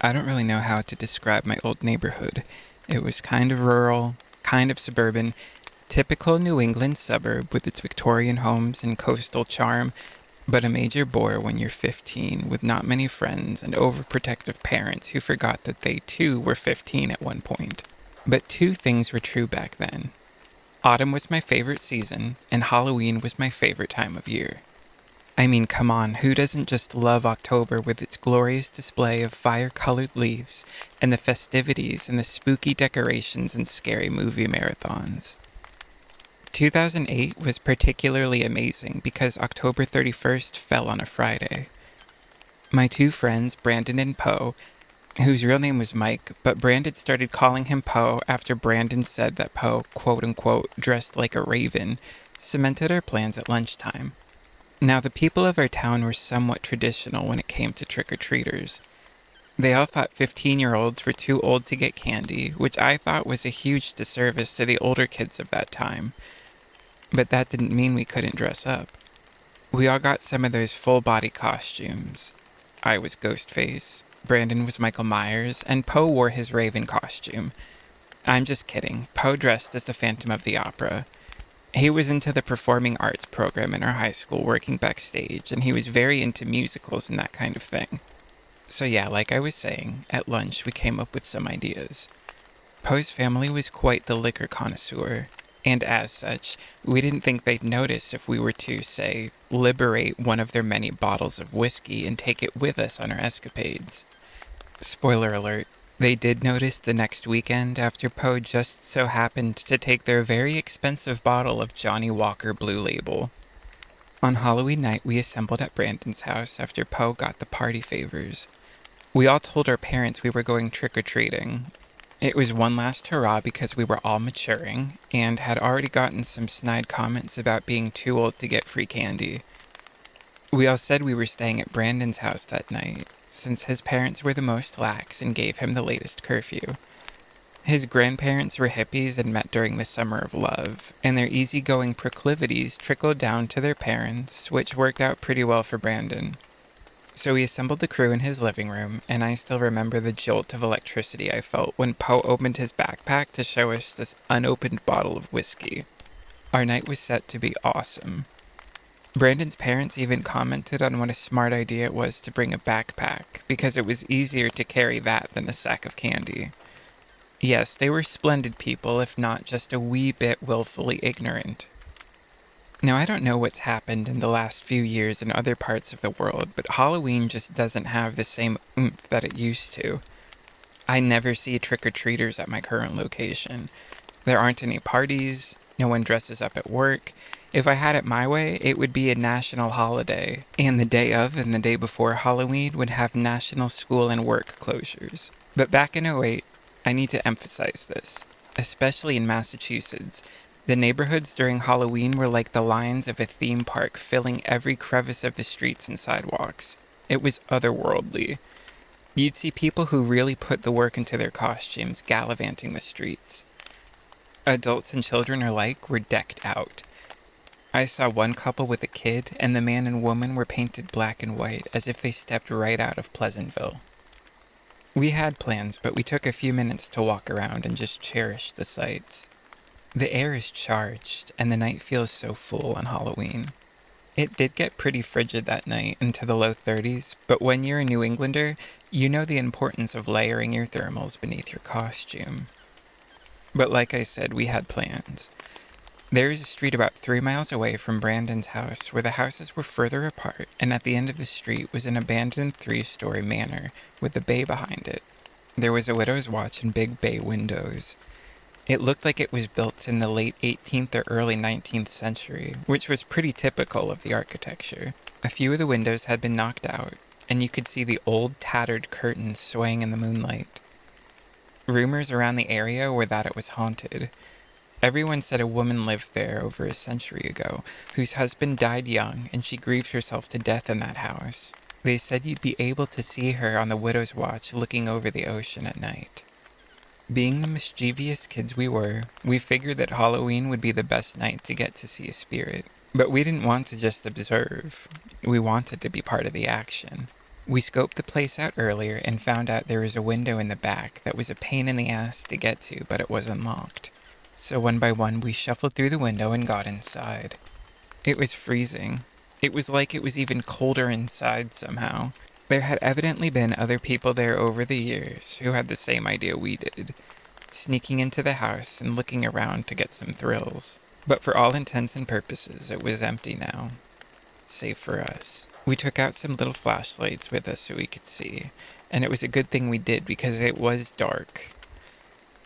I don't really know how to describe my old neighborhood. It was kind of rural, kind of suburban, typical New England suburb with its Victorian homes and coastal charm, but a major bore when you're 15 with not many friends and overprotective parents who forgot that they too were 15 at one point. But two things were true back then. Autumn was my favorite season, and Halloween was my favorite time of year. I mean, come on, who doesn't just love October with its glorious display of fire-colored leaves and the festivities and the spooky decorations and scary movie marathons? 2008 was particularly amazing because October 31st fell on a Friday. My two friends, Brandon and Poe, whose real name was Mike, but Brandon started calling him Poe after Brandon said that Poe, quote-unquote, dressed like a raven, cemented our plans at lunchtime. Now, the people of our town were somewhat traditional when it came to trick-or-treaters. They all thought 15-year-olds were too old to get candy, which I thought was a huge disservice to the older kids of that time. But that didn't mean we couldn't dress up. We all got some of those full-body costumes. I was Ghostface, Brandon was Michael Myers, and Poe wore his Raven costume. I'm just kidding. Poe dressed as the Phantom of the Opera. He was into the performing arts program in our high school working backstage, and he was very into musicals and that kind of thing. So yeah, like I was saying, at lunch we came up with some ideas. Poe's family was quite the liquor connoisseur, and as such, we didn't think they'd notice if we were to, say, liberate one of their many bottles of whiskey and take it with us on our escapades. Spoiler alert. They did notice the next weekend after Poe just so happened to take their very expensive bottle of Johnny Walker Blue Label. On Halloween night, we assembled at Brandon's house after Poe got the party favors. We all told our parents we were going trick-or-treating. It was one last hurrah because we were all maturing and had already gotten some snide comments about being too old to get free candy. We all said we were staying at Brandon's house that night, since his parents were the most lax and gave him the latest curfew. His grandparents were hippies and met during the summer of love, and their easygoing proclivities trickled down to their parents, which worked out pretty well for Brandon. So we assembled the crew in his living room, and I still remember the jolt of electricity I felt when Poe opened his backpack to show us this unopened bottle of whiskey. Our night was set to be awesome. Brandon's parents even commented on what a smart idea it was to bring a backpack, because it was easier to carry that than a sack of candy. Yes, they were splendid people, if not just a wee bit willfully ignorant. Now, I don't know what's happened in the last few years in other parts of the world, but Halloween just doesn't have the same oomph that it used to. I never see trick-or-treaters at my current location. There aren't any parties, no one dresses up at work. If I had it my way, it would be a national holiday, and the day of and the day before Halloween would have national school and work closures. But back in '08, I need to emphasize this, especially in Massachusetts. The neighborhoods during Halloween were like the lines of a theme park filling every crevice of the streets and sidewalks. It was otherworldly. You'd see people who really put the work into their costumes gallivanting the streets. Adults and children alike were decked out. I saw one couple with a kid, and the man and woman were painted black and white as if they stepped right out of Pleasantville. We had plans, but we took a few minutes to walk around and just cherish the sights. The air is charged, and the night feels so full on Halloween. It did get pretty frigid that night, into the low 30s, but when you're a New Englander, you know the importance of layering your thermals beneath your costume. But like I said, we had plans. There is a street about 3 miles away from Brandon's house where the houses were further apart, and at the end of the street was an abandoned 3-story manor with a bay behind it. There was a widow's watch and big bay windows. It looked like it was built in the late 18th or early 19th century, which was pretty typical of the architecture. A few of the windows had been knocked out, and you could see the old tattered curtains swaying in the moonlight. Rumors around the area were that it was haunted. Everyone said a woman lived there over a century ago, whose husband died young, and she grieved herself to death in that house. They said you'd be able to see her on the widow's watch looking over the ocean at night. Being the mischievous kids we were, we figured that Halloween would be the best night to get to see a spirit. But we didn't want to just observe. We wanted to be part of the action. We scoped the place out earlier and found out there was a window in the back that was a pain in the ass to get to, but it wasn't locked. So one by one, we shuffled through the window and got inside. It was freezing. It was like it was even colder inside somehow. There had evidently been other people there over the years who had the same idea we did, sneaking into the house and looking around to get some thrills. But for all intents and purposes, it was empty now. Save for us. We took out some little flashlights with us so we could see, and it was a good thing we did because it was dark.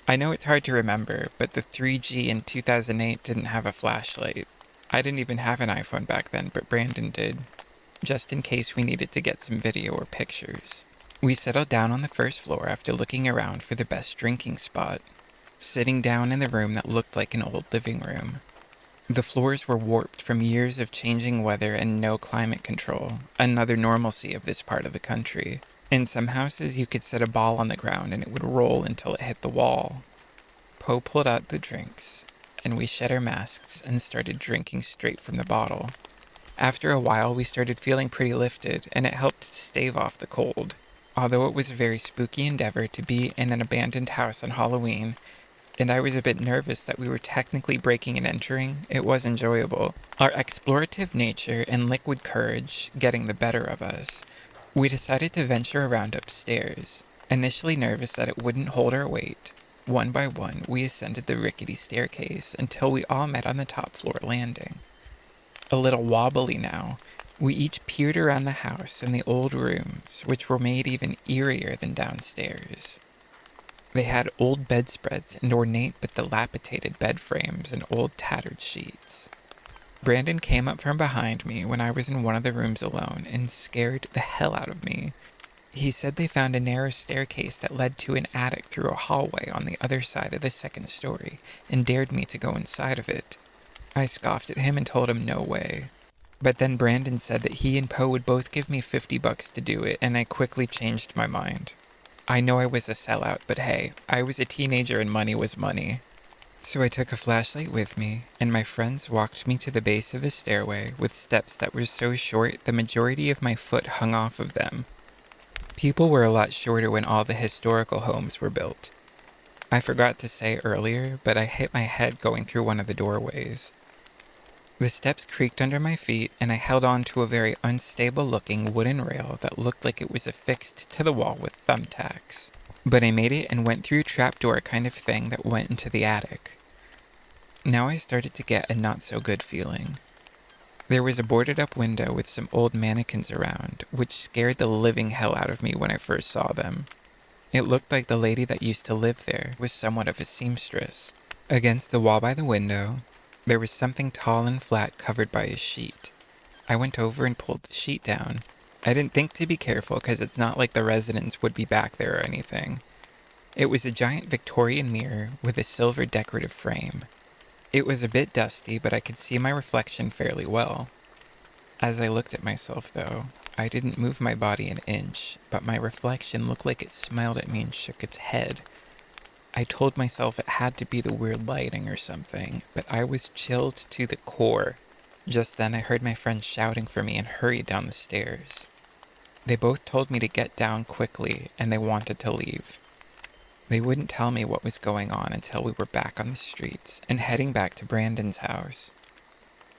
I know it's hard to remember, but the 3G in 2008 didn't have a flashlight. I didn't even have an iPhone back then, but Brandon did, just in case we needed to get some video or pictures. We settled down on the first floor after looking around for the best drinking spot, sitting down in the room that looked like an old living room. The floors were warped from years of changing weather and no climate control, another normalcy of this part of the country. In some houses, you could set a ball on the ground and it would roll until it hit the wall. Poe pulled out the drinks, and we shed our masks and started drinking straight from the bottle. After a while, we started feeling pretty lifted, and it helped to stave off the cold. Although it was a very spooky endeavor to be in an abandoned house on Halloween, and I was a bit nervous that we were technically breaking and entering, it was enjoyable. Our explorative nature and liquid courage getting the better of us, we decided to venture around upstairs, initially nervous that it wouldn't hold our weight. One by one, we ascended the rickety staircase until we all met on the top floor landing. A little wobbly now, we each peered around the house and the old rooms, which were made even eerier than downstairs. They had old bedspreads and ornate but dilapidated bed frames and old tattered sheets. Brandon came up from behind me when I was in one of the rooms alone and scared the hell out of me. He said they found a narrow staircase that led to an attic through a hallway on the other side of the second story and dared me to go inside of it. I scoffed at him and told him no way. But then Brandon said that he and Poe would both give me $50 to do it, and I quickly changed my mind. I know I was a sellout, but hey, I was a teenager and money was money. So I took a flashlight with me, and my friends walked me to the base of a stairway with steps that were so short the majority of my foot hung off of them. People were a lot shorter when all the historical homes were built. I forgot to say earlier, but I hit my head going through one of the doorways. The steps creaked under my feet, and I held on to a very unstable-looking wooden rail that looked like it was affixed to the wall with thumbtacks. But I made it and went through a trapdoor kind of thing that went into the attic. Now I started to get a not-so-good feeling. There was a boarded-up window with some old mannequins around, which scared the living hell out of me when I first saw them. It looked like the lady that used to live there was somewhat of a seamstress. Against the wall by the window, there was something tall and flat covered by a sheet. I went over and pulled the sheet down. I didn't think to be careful because it's not like the residents would be back there or anything. It was a giant Victorian mirror with a silver decorative frame. It was a bit dusty, but I could see my reflection fairly well. As I looked at myself, though, I didn't move my body an inch, but my reflection looked like it smiled at me and shook its head. I told myself it had to be the weird lighting or something, but I was chilled to the core. Just then I heard my friends shouting for me and hurried down the stairs. They both told me to get down quickly, and they wanted to leave. They wouldn't tell me what was going on until we were back on the streets and heading back to Brandon's house.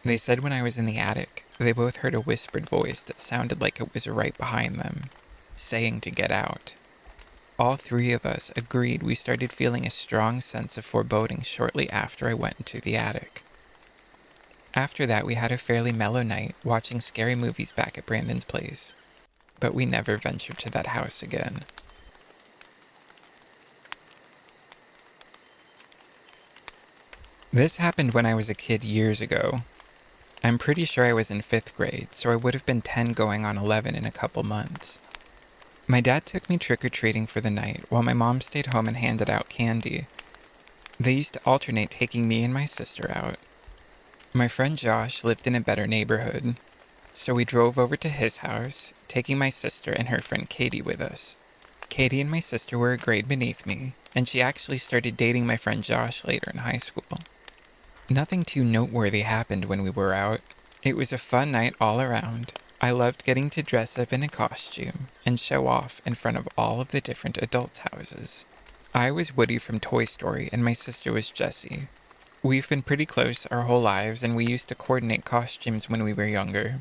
They said when I was in the attic, they both heard a whispered voice that sounded like it was right behind them, saying to get out. All three of us agreed we started feeling a strong sense of foreboding shortly after I went into the attic. After that, we had a fairly mellow night watching scary movies back at Brandon's place, but we never ventured to that house again. This happened when I was a kid years ago. I'm pretty sure I was in 5th grade, so I would have been 10 going on 11 in a couple months. My dad took me trick-or-treating for the night, while my mom stayed home and handed out candy. They used to alternate taking me and my sister out. My friend Josh lived in a better neighborhood, so we drove over to his house, taking my sister and her friend Katie with us. Katie and my sister were a grade beneath me, and she actually started dating my friend Josh later in high school. Nothing too noteworthy happened when we were out. It was a fun night all around. I loved getting to dress up in a costume and show off in front of all of the different adults' houses. I was Woody from Toy Story, and my sister was Jessie. We've been pretty close our whole lives, and we used to coordinate costumes when we were younger.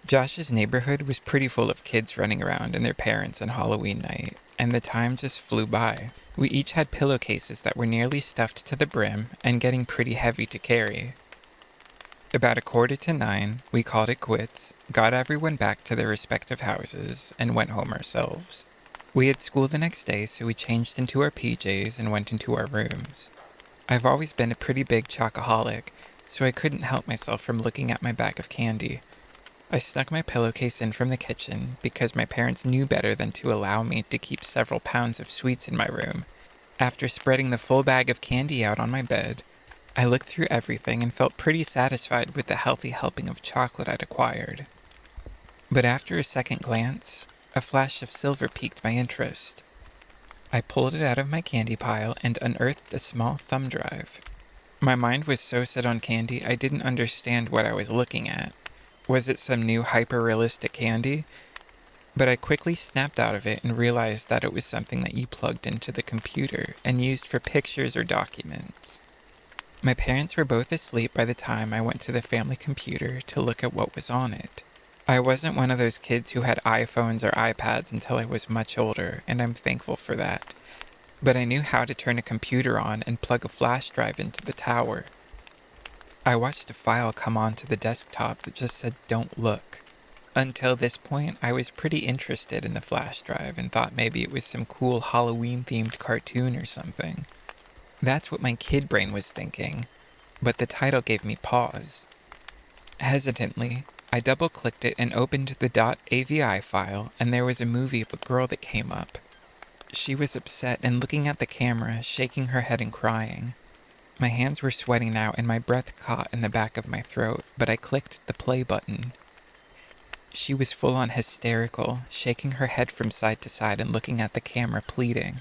Josh's neighborhood was pretty full of kids running around and their parents on Halloween night, and the time just flew by. We each had pillowcases that were nearly stuffed to the brim and getting pretty heavy to carry. About 8:45, we called it quits, got everyone back to their respective houses, and went home ourselves. We had school the next day, so we changed into our PJs and went into our rooms. I've always been a pretty big chocoholic, so I couldn't help myself from looking at my bag of candy. I snuck my pillowcase in from the kitchen because my parents knew better than to allow me to keep several pounds of sweets in my room. After spreading the full bag of candy out on my bed, I looked through everything and felt pretty satisfied with the healthy helping of chocolate I'd acquired. But after a second glance, a flash of silver piqued my interest. I pulled it out of my candy pile and unearthed a small thumb drive. My mind was so set on candy I didn't understand what I was looking at. Was it some new hyper-realistic candy? But I quickly snapped out of it and realized that it was something that you plugged into the computer and used for pictures or documents. My parents were both asleep by the time I went to the family computer to look at what was on it. I wasn't one of those kids who had iPhones or iPads until I was much older, and I'm thankful for that. But I knew how to turn a computer on and plug a flash drive into the tower. I watched a file come onto the desktop that just said, "Don't look." Until this point, I was pretty interested in the flash drive and thought maybe it was some cool Halloween-themed cartoon or something. That's what my kid brain was thinking, but the title gave me pause. Hesitantly, I double-clicked it and opened the .avi file, and there was a movie of a girl that came up. She was upset and looking at the camera, shaking her head and crying. My hands were sweating now and my breath caught in the back of my throat, but I clicked the play button. She was full-on hysterical, shaking her head from side to side and looking at the camera, pleading.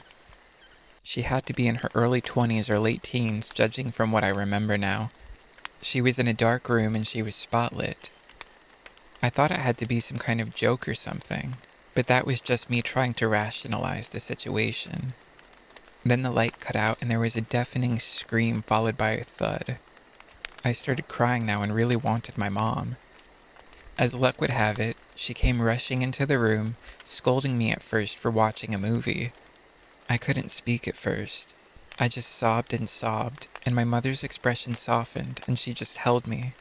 She had to be in her early 20s or late teens, judging from what I remember now. She was in a dark room and she was spotlit. I thought it had to be some kind of joke or something, but that was just me trying to rationalize the situation. Then the light cut out and there was a deafening scream followed by a thud. I started crying now and really wanted my mom. As luck would have it, she came rushing into the room, scolding me at first for watching a movie. I couldn't speak at first. I just sobbed and sobbed, and my mother's expression softened, and she just held me.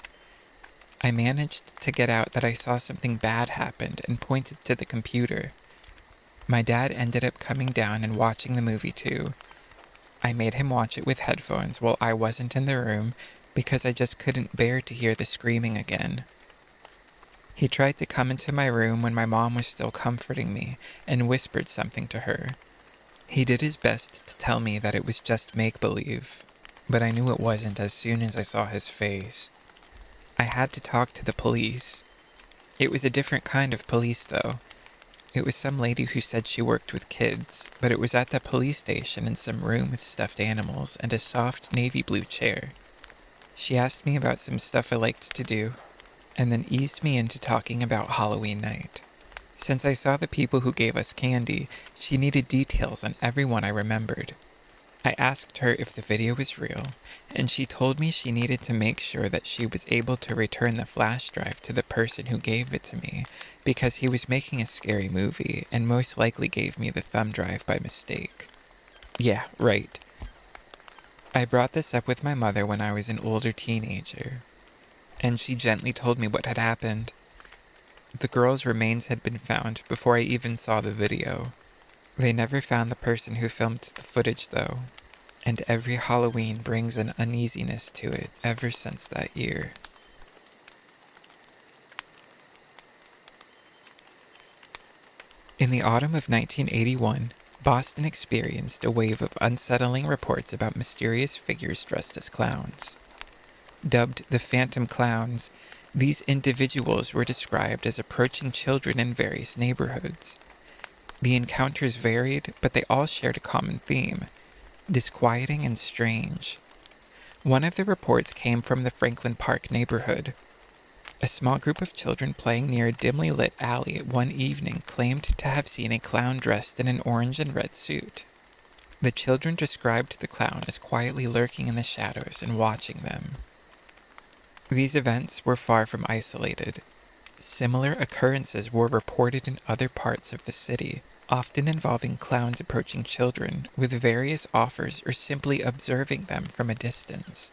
I managed to get out that I saw something bad happened and pointed to the computer. My dad ended up coming down and watching the movie too. I made him watch it with headphones while I wasn't in the room because I just couldn't bear to hear the screaming again. He tried to come into my room when my mom was still comforting me and whispered something to her. He did his best to tell me that it was just make-believe, but I knew it wasn't as soon as I saw his face. I had to talk to the police. It was a different kind of police, though. It was some lady who said she worked with kids, but it was at the police station in some room with stuffed animals and a soft navy blue chair. She asked me about some stuff I liked to do, and then eased me into talking about Halloween night. Since I saw the people who gave us candy, she needed details on everyone I remembered. I asked her if the video was real, and she told me she needed to make sure that she was able to return the flash drive to the person who gave it to me, because he was making a scary movie and most likely gave me the thumb drive by mistake. Yeah, right. I brought this up with my mother when I was an older teenager, and she gently told me what had happened. The girl's remains had been found before I even saw the video. They never found the person who filmed the footage, though, and every Halloween brings an uneasiness to it ever since that year. In the autumn of 1981, Boston experienced a wave of unsettling reports about mysterious figures dressed as clowns. Dubbed the Phantom Clowns, these individuals were described as approaching children in various neighborhoods. The encounters varied, but they all shared a common theme: disquieting and strange. One of the reports came from the Franklin Park neighborhood. A small group of children playing near a dimly lit alley one evening claimed to have seen a clown dressed in an orange and red suit. The children described the clown as quietly lurking in the shadows and watching them. These events were far from isolated. Similar occurrences were reported in other parts of the city, often involving clowns approaching children with various offers or simply observing them from a distance.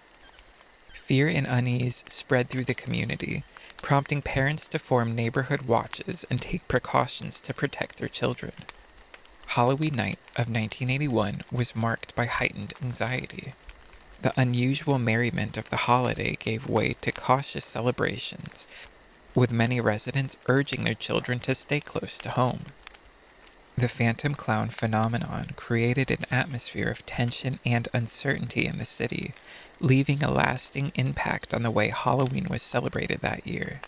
Fear and unease spread through the community, prompting parents to form neighborhood watches and take precautions to protect their children. Halloween night of 1981 was marked by heightened anxiety. The unusual merriment of the holiday gave way to cautious celebrations, with many residents urging their children to stay close to home. The phantom clown phenomenon created an atmosphere of tension and uncertainty in the city, leaving a lasting impact on the way Halloween was celebrated that year.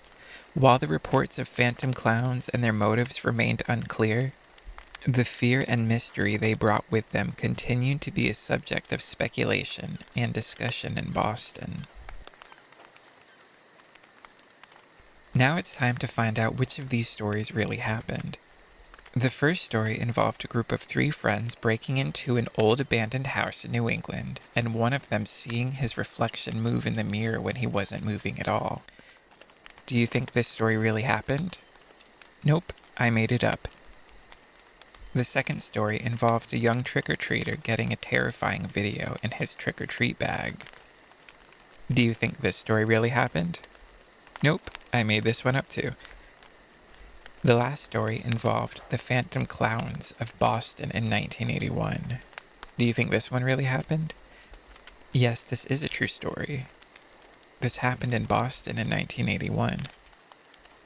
While the reports of phantom clowns and their motives remained unclear, the fear and mystery they brought with them continued to be a subject of speculation and discussion in Boston. Now it's time to find out which of these stories really happened. The first story involved a group of 3 friends breaking into an old abandoned house in New England, and one of them seeing his reflection move in the mirror when he wasn't moving at all. Do you think this story really happened? Nope, I made it up. The second story involved a young trick-or-treater getting a terrifying video in his trick-or-treat bag. Do you think this story really happened? Nope, I made this one up too. The last story involved the phantom clowns of Boston in 1981. Do you think this one really happened? Yes, this is a true story. This happened in Boston in 1981.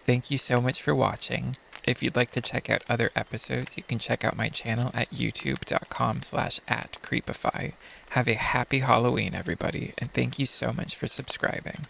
Thank you so much for watching. If you'd like to check out other episodes, you can check out my channel at youtube.com/@Creepify. Have a happy Halloween, everybody, and thank you so much for subscribing.